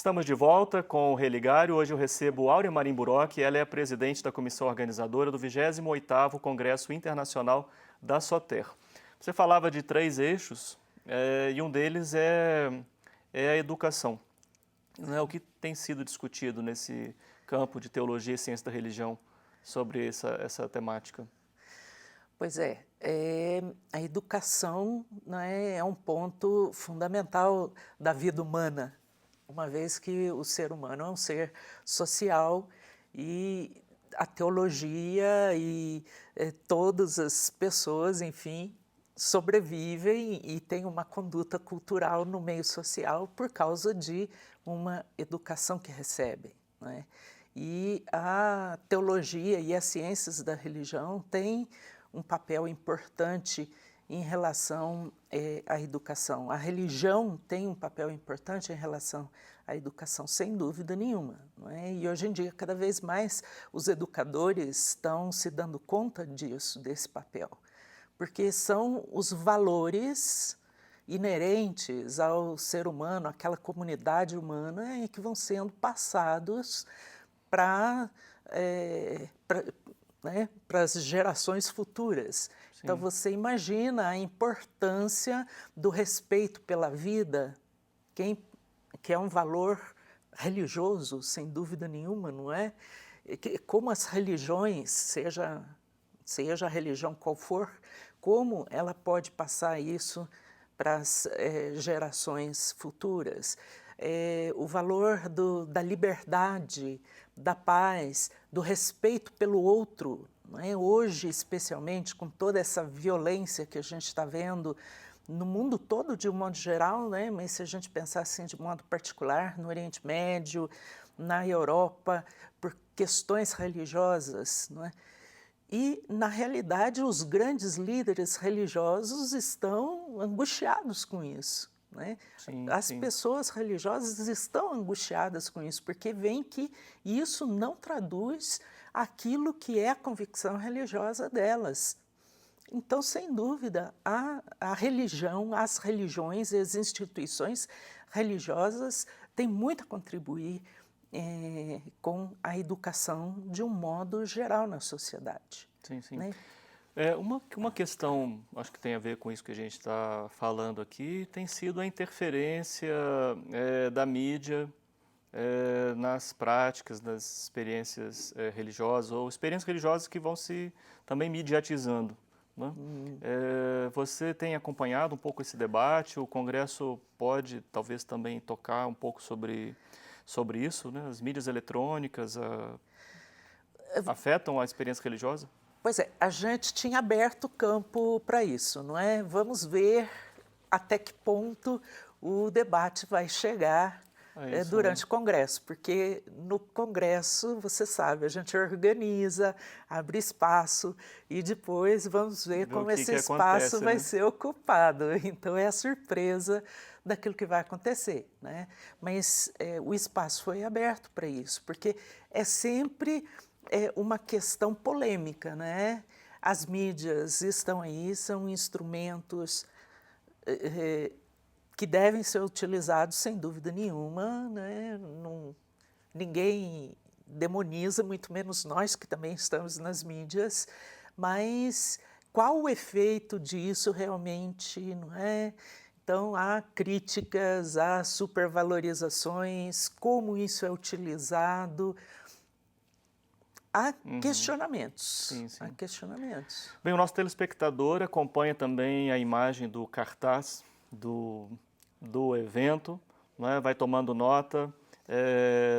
Estamos de volta com o Religário. Hoje eu recebo Áurea Marim Burok, ela é a presidente da comissão organizadora do 28º Congresso Internacional da SOTER. Você falava de 3 eixos e um deles é a educação. O que tem sido discutido nesse campo de teologia e ciência da religião sobre essa temática? Pois é, a educação, né, é um ponto fundamental da vida humana, uma vez que o ser humano é um ser social e a teologia e todas as pessoas, enfim, sobrevivem e têm uma conduta cultural no meio social por causa de uma educação que recebem, né? E a teologia e as ciências da religião têm um papel importante em relação à educação. A religião tem um papel importante em relação à educação, sem dúvida nenhuma, não é? E hoje em dia, cada vez mais, os educadores estão se dando conta disso, desse papel, porque são os valores inerentes ao ser humano, àquela comunidade humana, e que vão sendo passados para né, as gerações futuras. Sim. Então você imagina a importância do respeito pela vida, que é um valor religioso, sem dúvida nenhuma, não é? Como as religiões, seja a religião qual for, como ela pode passar isso para as gerações futuras. O valor da liberdade, da paz, do respeito pelo outro, não é? Hoje, especialmente, com toda essa violência que a gente está vendo no mundo todo, de um modo geral, né? Mas se a gente pensar assim de modo particular, no Oriente Médio, na Europa, por questões religiosas, não é? E, na realidade, os grandes líderes religiosos estão angustiados com isso, né? Sim, As sim. pessoas religiosas estão angustiadas com isso, porque veem que isso não traduz aquilo que é a convicção religiosa delas. Então, sem dúvida, a religião, as religiões e as instituições religiosas têm muito a contribuir com a educação de um modo geral na sociedade. Sim, sim. Né? Uma questão, acho que tem a ver com isso que a gente está falando aqui, tem sido a interferência da mídia nas práticas, nas experiências religiosas, ou experiências religiosas que vão se também mediatizando, né? Você tem acompanhado um pouco esse debate? O Congresso pode talvez também tocar um pouco sobre isso, né? As mídias eletrônicas afetam a experiência religiosa? Pois é, a gente tinha aberto o campo para isso, não é? Vamos ver até que ponto o debate vai chegar Isso, durante né? o Congresso, porque no Congresso, você sabe, a gente organiza, abre espaço e depois vamos ver Ver o como que esse que espaço acontece, vai né? ser ocupado. Então é a surpresa daquilo que vai acontecer, né? Mas o espaço foi aberto para isso, porque é sempre uma questão polêmica, né? As mídias estão aí, são instrumentos que devem ser utilizados sem dúvida nenhuma, né? Ninguém demoniza, muito menos nós que também estamos nas mídias, mas qual o efeito disso realmente, não é? Então, há críticas, há supervalorizações, como isso é utilizado, há questionamentos, Sim, há sim. questionamentos. Bem, o nosso telespectador acompanha também a imagem do cartaz do evento, não é? Vai tomando nota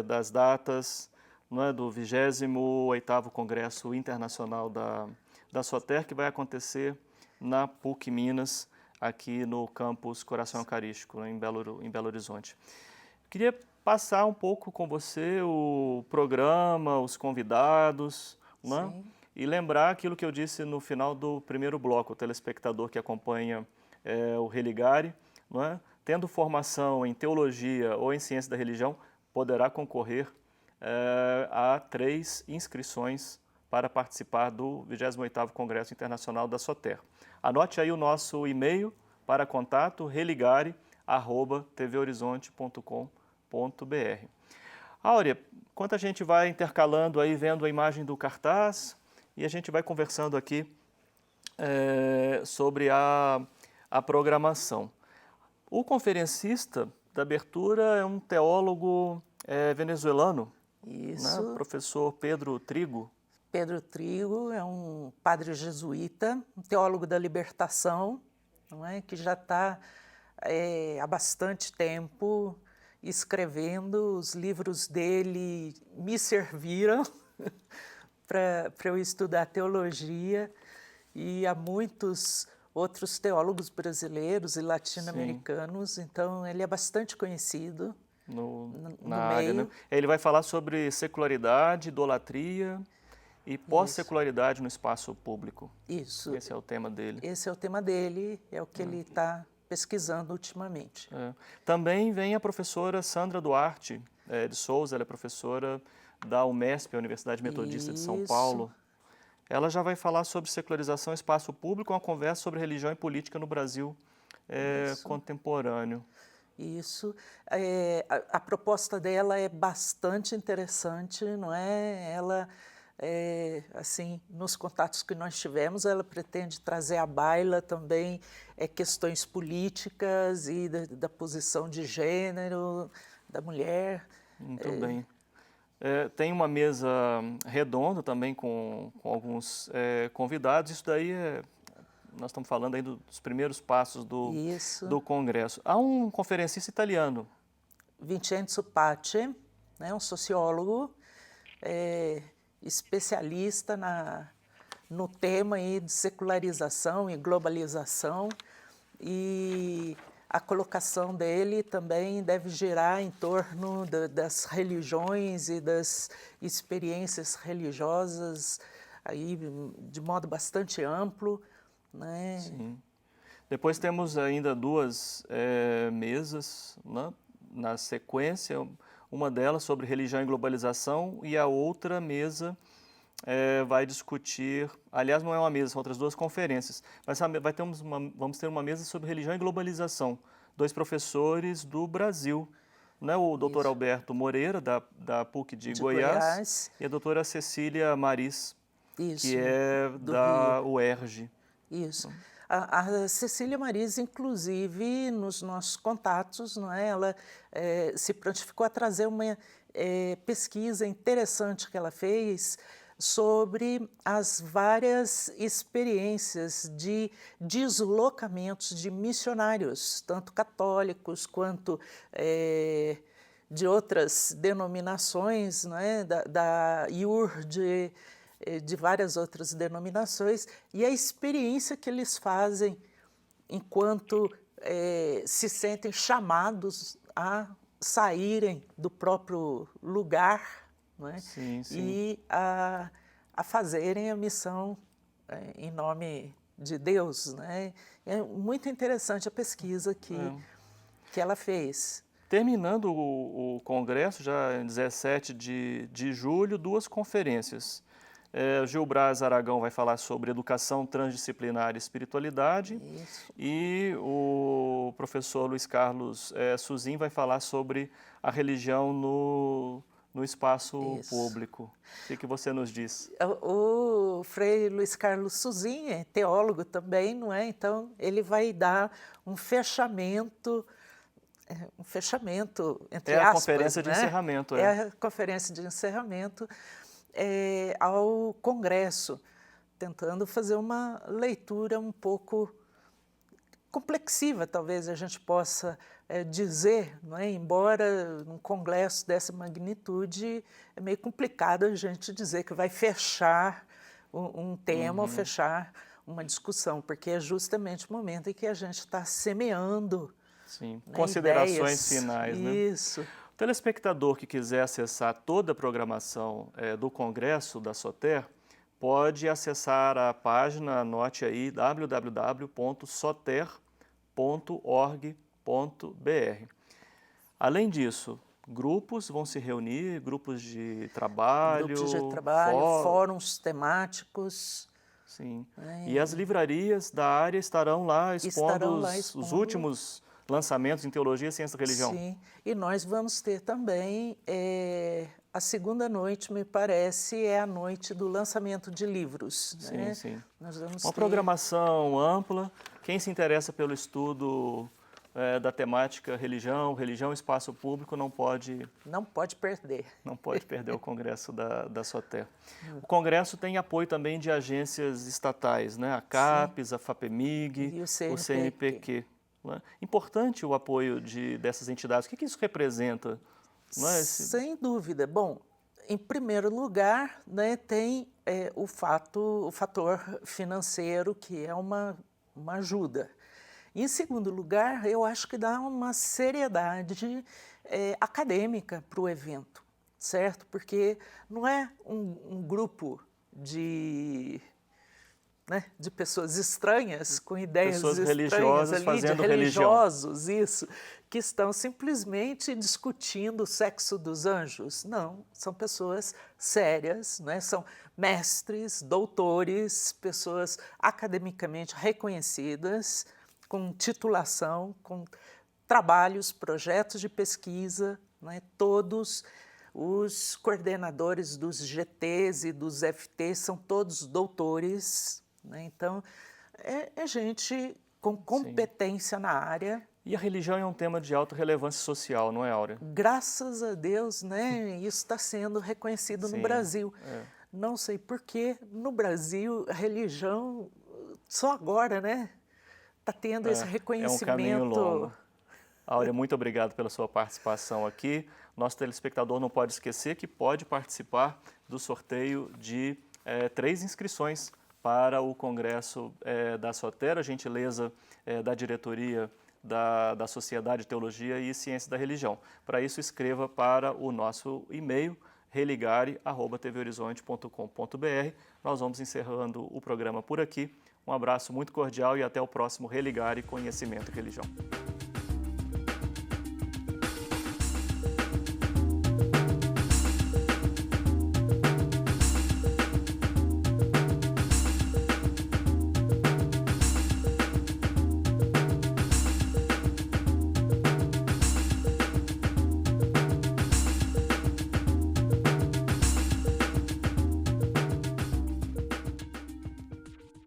das datas, não é? Do 28º Congresso Internacional da SOTER, que vai acontecer na PUC Minas, aqui no campus Coração Eucarístico, em Belo Horizonte. Queria passar um pouco com você o programa, os convidados, né? Sim. E lembrar aquilo que eu disse no final do primeiro bloco, o telespectador que acompanha o Religare, não é? Tendo formação em teologia ou em ciência da religião, poderá concorrer a 3 inscrições para participar do 28º Congresso Internacional da SOTER. Anote aí o nosso e-mail para contato, religare@tvhorizonte.com.br. Áurea, enquanto a gente vai intercalando aí, vendo a imagem do cartaz, e a gente vai conversando aqui sobre a programação. O conferencista da abertura é um teólogo venezuelano, Isso. né? Professor Pedro Trigo. Pedro Trigo é um padre jesuíta, um teólogo da libertação, não é? Que já está há bastante tempo escrevendo. Os livros dele me serviram para eu estudar teologia, e há muitos outros teólogos brasileiros e latino-americanos, então ele é bastante conhecido na área, meio. né? Ele vai falar sobre secularidade, idolatria e pós-secularidade no espaço público. Isso. Esse é o tema dele. Esse é o tema dele, é o que ele está pesquisando ultimamente. Também vem a professora Sandra Duarte de Souza, ela é professora da UMESP, a Universidade Metodista de São Paulo. Ela já vai falar sobre secularização e espaço público, uma conversa sobre religião e política no Brasil contemporâneo. Isso. A proposta dela é bastante interessante, não é? Ela, assim, nos contatos que nós tivemos, ela pretende trazer à baila também questões políticas e da posição de gênero da mulher. Muito bem. Tem uma mesa redonda também com alguns convidados. Isso daí nós estamos falando aí dos primeiros passos do Congresso. Há um conferencista italiano. Vincenzo Pace, né, um sociólogo, especialista no tema aí de secularização e globalização, e a colocação dele também deve girar em torno das religiões e das experiências religiosas aí de modo bastante amplo, né? Sim. Depois temos ainda duas mesas, né, na sequência, uma delas sobre religião e globalização, e a outra mesa vai discutir, aliás não é uma mesa, são outras duas conferências, mas vamos ter uma mesa sobre religião e globalização, dois professores do Brasil, né, o doutor Alberto Moreira, da PUC de Goiás, e a doutora Cecília Maris, que é da UERJ. Isso. A Cecília Maris, inclusive, nos nossos contatos, não é? Ela se prontificou a trazer uma pesquisa interessante que ela fez sobre as várias experiências de deslocamentos de missionários, tanto católicos quanto de outras denominações, não é? da IURD, de várias outras denominações, e a experiência que eles fazem enquanto se sentem chamados a saírem do próprio lugar, não é? Sim. E a fazerem a missão em nome de Deus, né? É muito interessante a pesquisa que ela fez. Terminando o congresso, já em 17 de julho, duas conferências. Gil Braz Aragão vai falar sobre educação transdisciplinar e espiritualidade. Isso. E o professor Luiz Carlos Suzin vai falar sobre a religião no espaço público. O que você nos diz? O Frei Luiz Carlos Suzin é teólogo também, não é? Então, ele vai dar um fechamento entre aspas. É a conferência de encerramento. É a conferência de encerramento ao Congresso, tentando fazer uma leitura um pouco complexiva, talvez a gente possa dizer, não é? Embora num congresso dessa magnitude é meio complicado a gente dizer que vai fechar um tema ou fechar uma discussão, porque é justamente o momento em que a gente está semeando. Sim, né, considerações ideias. finais, né? Isso. O telespectador que quiser acessar toda a programação do Congresso da Soter pode acessar a página, anote aí, www.soter.org.br. Além disso, grupos vão se reunir, grupos de trabalho, fóruns temáticos. Sim. E as livrarias da área estarão lá expondo, Estarão lá os últimos lançamentos em teologia e ciência da religião. Sim, e nós vamos ter também, a segunda noite, me parece, é a noite do lançamento de livros. Sim, né? sim. Nós vamos Uma ter... programação ampla. Quem se interessa pelo estudo da temática religião e espaço público não pode perder. Não pode perder o congresso da Soter. O congresso tem apoio também de agências estatais, né? A CAPES, a FAPEMIG, E o o CNPq. Né? Importante o apoio dessas entidades. O que isso representa? Não é Sem dúvida. Bom, em primeiro lugar, né, tem o fator financeiro, que é uma ajuda. Em segundo lugar, eu acho que dá uma seriedade acadêmica para o evento, certo? Porque não é um grupo de pessoas estranhas, com ideias pessoas estranhas religiosas ali, fazendo de religião. religiosos, isso, que estão simplesmente discutindo o sexo dos anjos. Não, são pessoas sérias, né? São mestres, doutores, pessoas academicamente reconhecidas, com titulação, com trabalhos, projetos de pesquisa, né? Todos os coordenadores dos GTs e dos FTs são todos doutores, né? Então, é gente com competência na área. E a religião é um tema de alta relevância social, não é, Áurea? Graças a Deus, né? Isso está sendo reconhecido no Brasil. Não sei por que no Brasil a religião, só agora, né? Está tendo esse reconhecimento. É um caminho longo. Áurea, muito obrigado pela sua participação aqui. Nosso telespectador não pode esquecer que pode participar do sorteio de 3 inscrições para o Congresso da Soter, a gentileza da diretoria da Sociedade de Teologia e Ciência da Religião. Para isso, escreva para o nosso e-mail, religare@tvhorizonte.com.br. Nós vamos encerrando o programa por aqui. Um abraço muito cordial e até o próximo Religare Conhecimento e Religião.